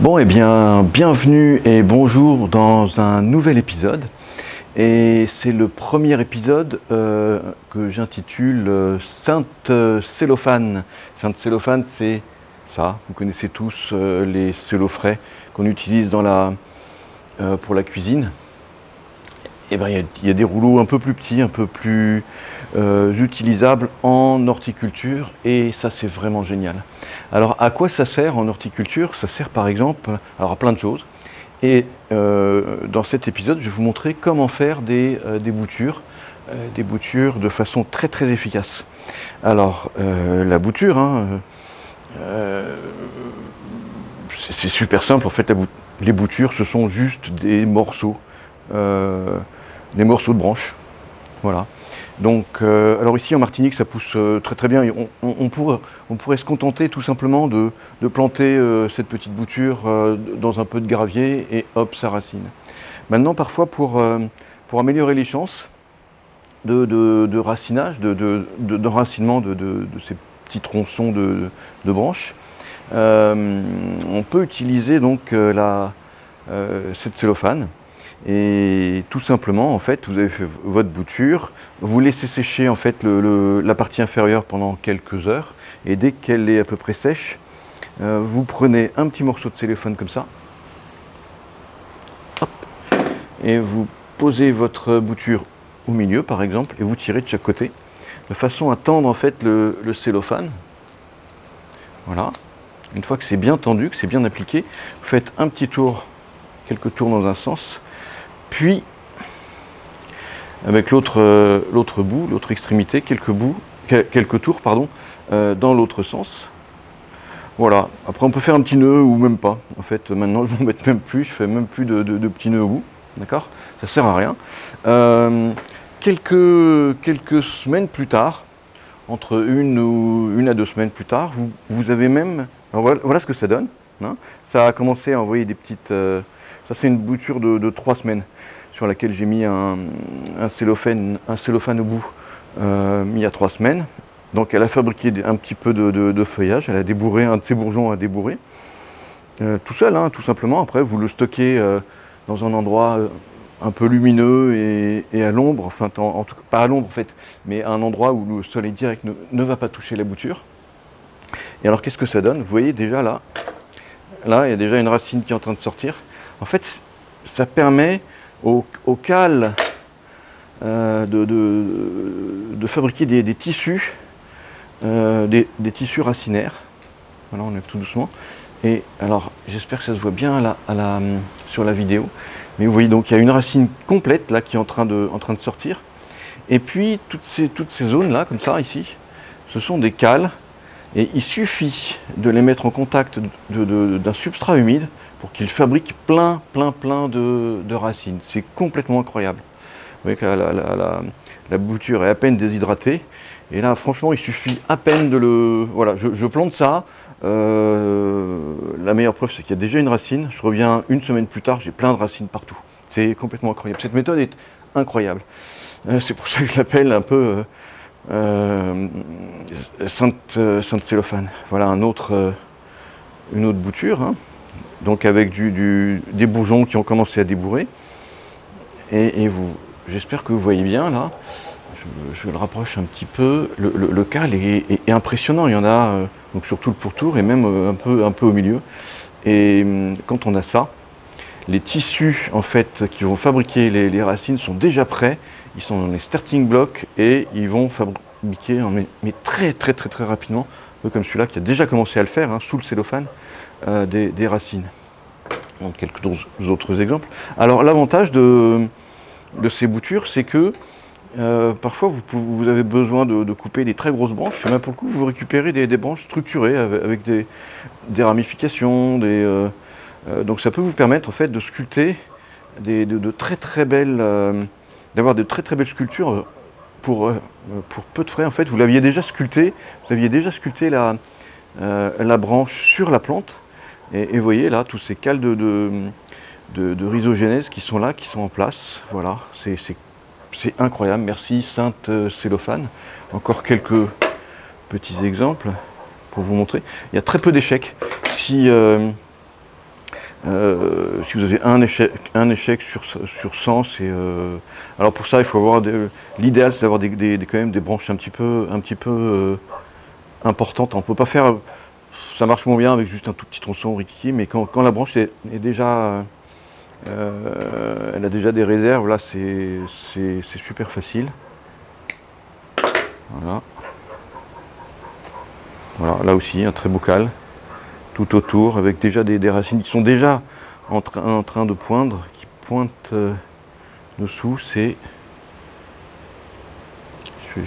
Bon, eh bien, bienvenue et bonjour dans un nouvel épisode. Et c'est le premier épisode que j'intitule Sainte Cellophane. Sainte Cellophane, c'est ça, vous connaissez tous les cello frais qu'on utilise pour la cuisine. Et bien, il y a des rouleaux un peu plus petits, un peu plus utilisables en horticulture, et ça c'est vraiment génial. Alors à quoi ça sert en horticulture? Ça sert par exemple à plein de choses. Et dans cet épisode, je vais vous montrer comment faire des boutures de façon très très efficace. Alors la bouture, c'est super simple en fait. Les boutures, ce sont juste des morceaux de branches. Voilà. Donc, alors ici en Martinique, ça pousse très très bien. On pourrait se contenter tout simplement de planter cette petite bouture dans un peu de gravier et hop, ça racine. Maintenant, parfois, pour améliorer les chances de racinage, d'enracinement de ces petits tronçons de branches, on peut utiliser donc cette cellophane. Et tout simplement, en fait, vous avez fait votre bouture, vous laissez sécher en fait la partie inférieure pendant quelques heures, et dès qu'elle est à peu près sèche, vous prenez un petit morceau de cellophane comme ça, hop, et vous posez votre bouture au milieu, par exemple, et vous tirez de chaque côté, de façon à tendre en fait le cellophane. Voilà. Une fois que c'est bien tendu, que c'est bien appliqué, vous faites un petit tour, quelques tours dans un sens. Puis, avec l'autre bout, l'autre extrémité, quelques tours, dans l'autre sens. Voilà. Après, on peut faire un petit nœud ou même pas. En fait, maintenant, je ne m'embête même plus. Je fais même plus de petits nœuds au bout. D'accord? Ça sert à rien. Quelques semaines plus tard, entre une à 2 semaines plus tard, vous avez même. Alors voilà ce que ça donne. Hein. Ça a commencé à envoyer des petites. Ça, c'est une bouture de 3 semaines sur laquelle j'ai mis un cellophane au bout il y a 3 semaines. Donc, elle a fabriqué un petit peu de feuillage. Elle a débourré, un de ses bourgeons à débourrer. Tout seul, hein, tout simplement. Après, vous le stockez dans un endroit un peu lumineux et à l'ombre. Enfin, en tout cas, pas à l'ombre en fait, mais à un endroit où le soleil direct ne va pas toucher la bouture. Et alors, qu'est-ce que ça donne? Vous voyez déjà là, il y a déjà une racine qui est en train de sortir. En fait, ça permet au cale de fabriquer des tissus, des tissus racinaires. Voilà, on est tout doucement. Et alors, j'espère que ça se voit bien là, sur la vidéo. Mais vous voyez, donc il y a une racine complète là qui est en train de sortir. Et puis, toutes ces zones là, comme ça, ici, ce sont des cales. Et il suffit de les mettre en contact d'un substrat humide pour qu'ils fabriquent plein de racines. C'est complètement incroyable. Vous voyez que la bouture est à peine déshydratée. Et là, franchement, il suffit à peine de le... Voilà, je plante ça. La meilleure preuve, c'est qu'il y a déjà une racine. Je reviens 1 semaine plus tard, j'ai plein de racines partout. C'est complètement incroyable. Cette méthode est incroyable. C'est pour ça que je l'appelle un peu... Sainte Cellophane. Voilà une autre bouture, hein. Donc avec des bourgeons qui ont commencé à débourrer. Et j'espère que vous voyez bien là. Je le rapproche un petit peu. Le cale est impressionnant. Il y en a donc sur tout le pourtour et même un peu au milieu. Et quand on a ça, les tissus en fait qui vont fabriquer les racines sont déjà prêts. Ils sont dans les starting blocks et ils vont fabriquer, mais très rapidement, un peu comme celui-là qui a déjà commencé à le faire, hein, sous le cellophane, des racines. Donc quelques autres exemples. Alors l'avantage de ces boutures, c'est que parfois vous avez besoin de couper des très grosses branches, et même pour le coup vous récupérez des branches structurées avec des ramifications, donc ça peut vous permettre en fait de sculpter de très belles... d'avoir de très belles sculptures pour peu de frais. En fait, vous aviez déjà sculpté la branche sur la plante. Et vous voyez là, tous ces cales de rhizogénèse qui sont là, qui sont en place. Voilà, c'est incroyable. Merci Sainte Cellophane. Encore quelques petits exemples pour vous montrer. Il y a très peu d'échecs. Si vous avez un échec sur 100, c'est... alors pour ça, il faut avoir... L'idéal, c'est d'avoir quand même des branches un petit peu importantes. On ne peut pas faire... Ça marche moins bien avec juste un tout petit tronçon rikiki, mais quand la branche est déjà... elle a déjà des réserves, là, c'est super facile. Voilà. Voilà, là aussi, un très beau cale, tout autour, avec déjà des racines qui sont déjà en train de poindre, qui pointent dessous.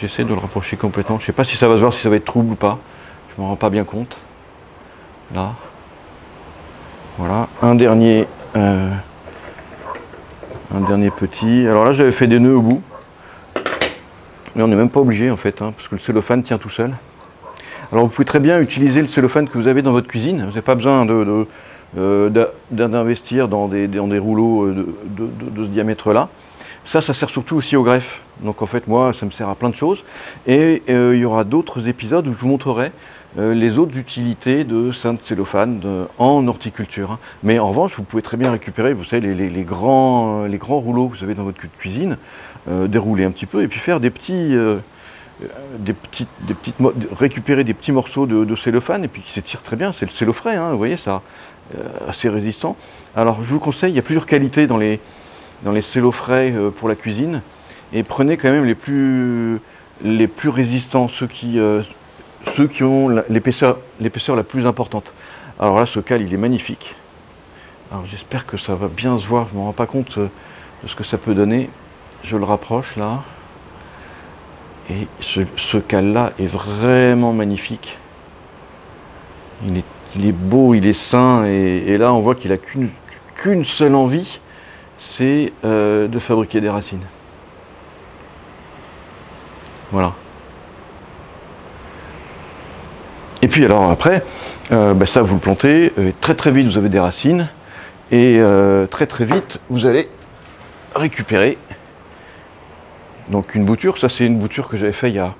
J'essaie de le rapprocher complètement. Je ne sais pas si ça va se voir, si ça va être trouble ou pas. Je ne m'en rends pas bien compte. Là. Voilà, un dernier petit. Alors là, j'avais fait des nœuds au bout. Mais on n'est même pas obligé en fait, hein, parce que le cellophane tient tout seul. Alors vous pouvez très bien utiliser le cellophane que vous avez dans votre cuisine. Vous n'avez pas besoin d'investir dans des rouleaux de ce diamètre-là. Ça sert surtout aussi au greffe. Donc en fait, moi, ça me sert à plein de choses. Et il y aura d'autres épisodes où je vous montrerai les autres utilités de ce cellophane en horticulture. Mais en revanche, vous pouvez très bien récupérer, vous savez, les grands rouleaux que vous avez dans votre cuisine, dérouler un petit peu et puis faire récupérer des petits morceaux de cellophane et puis qui s'étirent très bien. C'est le cellofrais, hein, vous voyez, ça, assez résistant. Alors je vous conseille, il y a plusieurs qualités dans les cellofrais pour la cuisine, et prenez quand même les plus résistants, ceux qui ont l'épaisseur la plus importante. Alors là, ce cale, il est magnifique. Alors j'espère que ça va bien se voir, je ne me rends pas compte de ce que ça peut donner. Je le rapproche là. Et ce cale-là est vraiment magnifique. Il est beau, il est sain, et là on voit qu'il n'a qu'une seule envie, c'est de fabriquer des racines. Voilà. Et puis alors après, ça vous le plantez, très vite vous avez des racines, et très vite vous allez récupérer donc une bouture. Ça c'est une bouture que j'avais fait il y a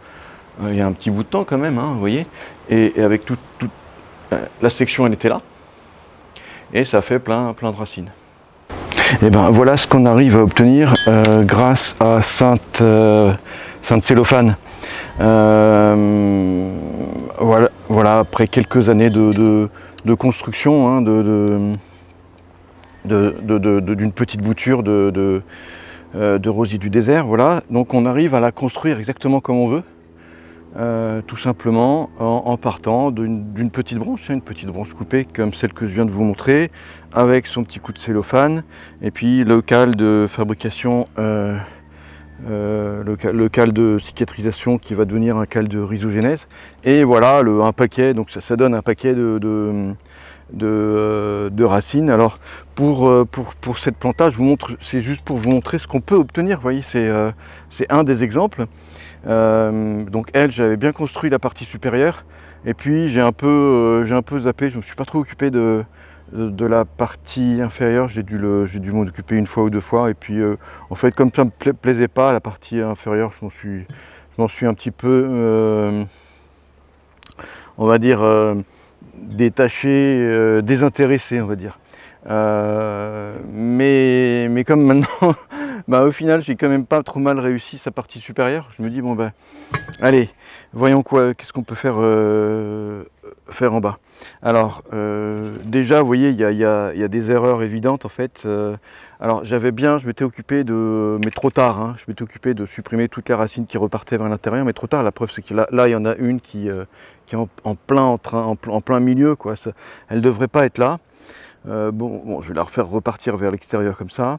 un petit bout de temps quand même, hein, vous voyez, et avec toute la section elle était là, et ça fait plein de racines. Et ben voilà ce qu'on arrive à obtenir grâce à Sainte Cellophane. Voilà, après quelques années de construction, hein, d'une petite bouture de rosier du désert, voilà. Donc on arrive à la construire exactement comme on veut, tout simplement en partant d'une petite branche, hein, une petite branche coupée comme celle que je viens de vous montrer, avec son petit coup de cellophane, et puis le cale de fabrication, le cale de cicatrisation qui va devenir un cale de rhizogénèse, et voilà un paquet, donc ça donne un paquet de racines. Alors pour cette planta, je vous montre, c'est juste pour vous montrer ce qu'on peut obtenir. Vous voyez, c'est un des exemples. Donc j'avais bien construit la partie supérieure, et puis j'ai un peu zappé, je me suis pas trop occupé de la partie inférieure. J'ai dû m'en occuper une fois ou deux fois, et puis en fait comme ça me plaisait pas la partie inférieure, je m'en suis un petit peu on va dire détaché, désintéressé, on va dire. Mais comme maintenant, au final, j'ai quand même pas trop mal réussi sa partie supérieure. Je me dis, bon allez, voyons qu'est-ce qu'on peut faire en bas. Alors, déjà, vous voyez, il y a des erreurs évidentes, en fait. Alors, je m'étais occupé mais trop tard, hein, je m'étais occupé de supprimer toutes les racines qui repartaient vers l'intérieur, mais trop tard. La preuve, c'est que là, il y en a une qui est en plein milieu, quoi. Elle ne devrait pas être là. Bon, je vais la refaire repartir vers l'extérieur comme ça.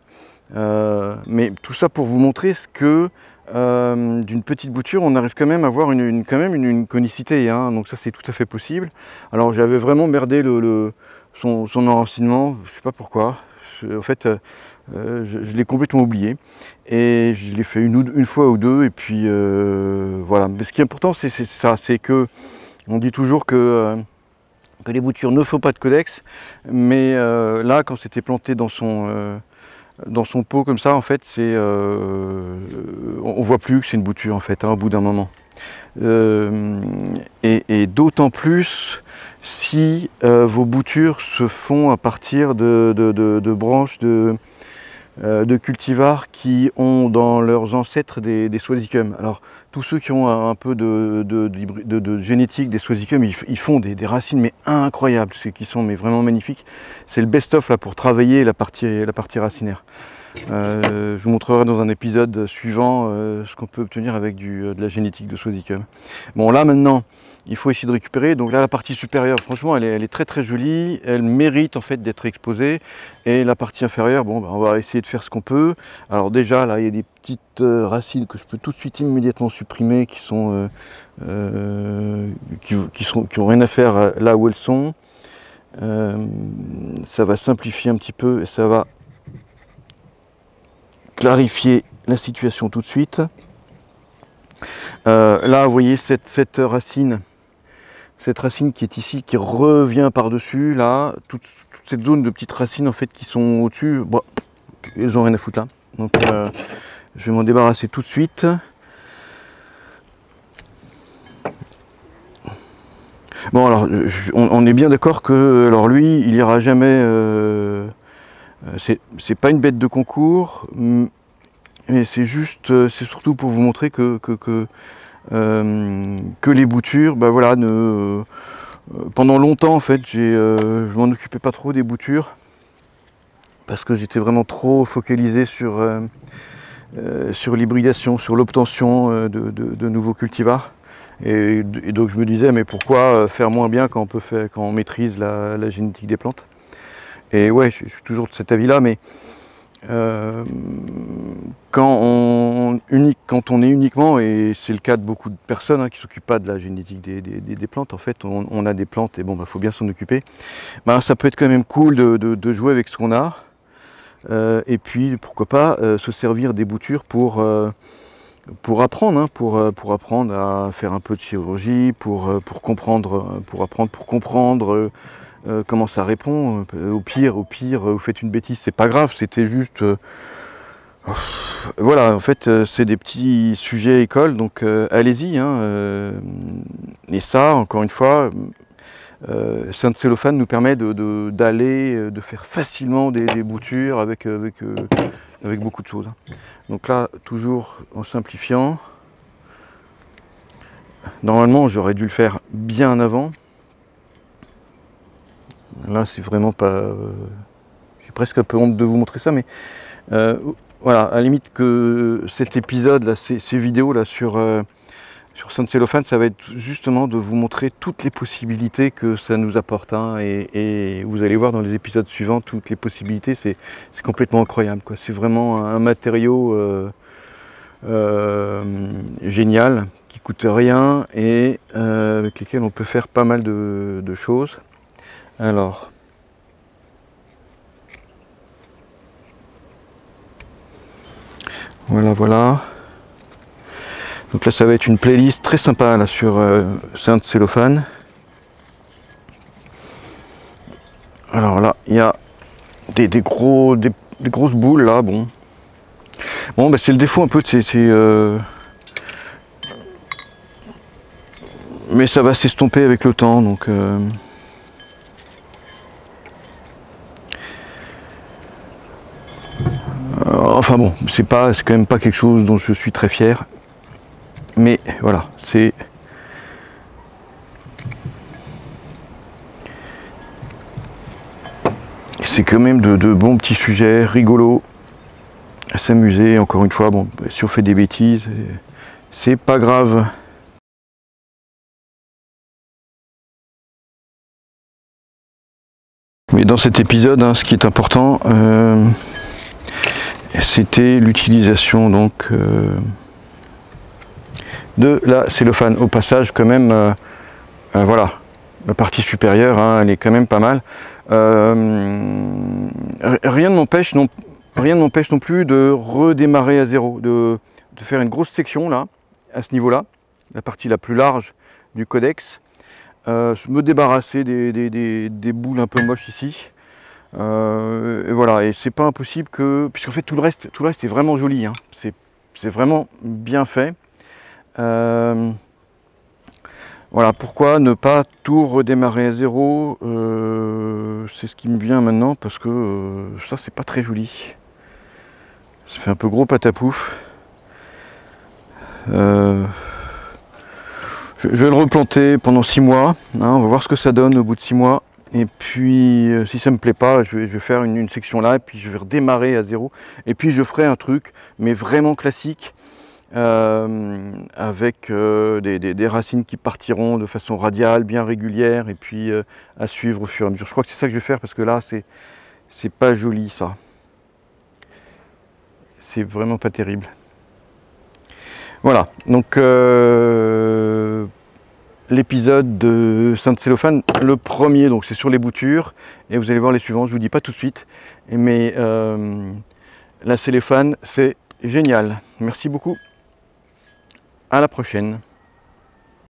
Mais tout ça pour vous montrer ce que d'une petite bouture, on arrive quand même à avoir une conicité, hein, donc ça c'est tout à fait possible. Alors j'avais vraiment merdé son enracinement, je ne sais pas pourquoi. En fait, je l'ai complètement oublié, et je l'ai fait une fois ou deux, et puis voilà. Mais ce qui est important, c'est ça, c'est que on dit toujours que les boutures ne font pas de codex, mais là, quand c'était planté dans son pot comme ça, en fait, on voit plus que c'est une bouture, en fait, hein, au bout d'un moment. Et d'autant plus si vos boutures se font à partir de branches de cultivars qui ont dans leurs ancêtres des Soisicum. Alors tous ceux qui ont un peu de génétique des Soisicum, ils font des racines mais incroyables, ceux qui sont mais vraiment magnifiques. C'est le best-of là pour travailler la partie racinaire. Je vous montrerai dans un épisode suivant ce qu'on peut obtenir avec de la génétique de Soisicum. Bon là maintenant, il faut essayer de récupérer. Donc là la partie supérieure, franchement elle est très très jolie, elle mérite en fait d'être exposée. Et la partie inférieure, bon on va essayer de faire ce qu'on peut. Alors déjà là il y a des petites racines que je peux tout de suite immédiatement supprimer qui sont qui ont rien à faire là où elles sont. Ça va simplifier un petit peu et ça va clarifier la situation tout de suite. Là vous voyez cette racine qui est ici, qui revient par-dessus, là, toute cette zone de petites racines en fait qui sont au-dessus, bon, elles ont rien à foutre là. Donc je vais m'en débarrasser tout de suite. Bon alors, on est bien d'accord que alors lui, il ira jamais. C'est pas une bête de concours, mais c'est juste, c'est surtout pour vous montrer que les boutures, bah voilà, pendant longtemps en fait, je m'en occupais pas trop des boutures parce que j'étais vraiment trop focalisé sur l'hybridation, sur l'obtention de nouveaux cultivars. Et donc je me disais, mais pourquoi faire moins bien quand on maîtrise la génétique des plantes? Et ouais, je suis toujours de cet avis-là, mais quand on est uniquement, et c'est le cas de beaucoup de personnes qui ne s'occupent pas de la génétique des plantes, en fait, on a des plantes et bon, faut bien s'en occuper, ça peut être quand même cool de jouer avec ce qu'on a, et puis pourquoi pas se servir des boutures pour apprendre, pour apprendre à faire un peu de chirurgie, pour comprendre, comment ça répond. Au pire, vous faites une bêtise, c'est pas grave, c'était juste... voilà, en fait, c'est des petits sujets école, donc allez-y. Et ça, encore une fois, Sainte Cellophane nous permet de faire facilement des boutures avec beaucoup de choses. Donc là, toujours en simplifiant. Normalement, j'aurais dû le faire bien avant. Là, c'est vraiment pas... j'ai presque un peu honte de vous montrer ça, mais voilà, à la limite que cet épisode, là, ces vidéos là sur Sainte Cellophane, ça va être justement de vous montrer toutes les possibilités que ça nous apporte. Et vous allez voir dans les épisodes suivants, toutes les possibilités, c'est complètement incroyable, quoi. C'est vraiment un matériau génial, qui coûte rien et avec lesquels on peut faire pas mal de choses. Alors, voilà. Donc là, ça va être une playlist très sympa là sur Sainte Cellophane. Alors là, il y a des grosses boules là, bon. Bon, c'est le défaut un peu de mais ça va s'estomper avec le temps, donc... enfin bon, c'est quand même pas quelque chose dont je suis très fier. Mais voilà, c'est quand même de bons petits sujets rigolos à s'amuser. Encore une fois, bon, si on fait des bêtises, c'est pas grave. Mais dans cet épisode, ce qui est important, c'était l'utilisation donc de la cellophane. Au passage, quand même, voilà, la partie supérieure, elle est quand même pas mal. Rien ne m'empêche non plus de redémarrer à zéro, de faire une grosse section là, à ce niveau-là, la partie la plus large du codex, me débarrasser des boules un peu moches ici. Et voilà, et c'est pas impossible puisqu'en fait tout le reste est vraiment joli, c'est vraiment bien fait. Voilà, pourquoi ne pas tout redémarrer à zéro, c'est ce qui me vient maintenant, parce que ça, c'est pas très joli. Ça fait un peu gros patapouf. Je vais le replanter pendant 6 mois, hein, on va voir ce que ça donne au bout de 6 mois. Et puis si ça me plaît pas, je vais faire une section là, et puis je vais redémarrer à zéro. Et puis je ferai un truc, mais vraiment classique, avec des racines qui partiront de façon radiale, bien régulière, et puis à suivre au fur et à mesure. Je crois que c'est ça que je vais faire, parce que là, c'est pas joli ça. C'est vraiment pas terrible. Voilà, donc l'épisode de Saint-Cellophane, le premier, donc c'est sur les boutures, et vous allez voir les suivants, je vous dis pas tout de suite, mais la cellophane, c'est génial. Merci beaucoup, à la prochaine.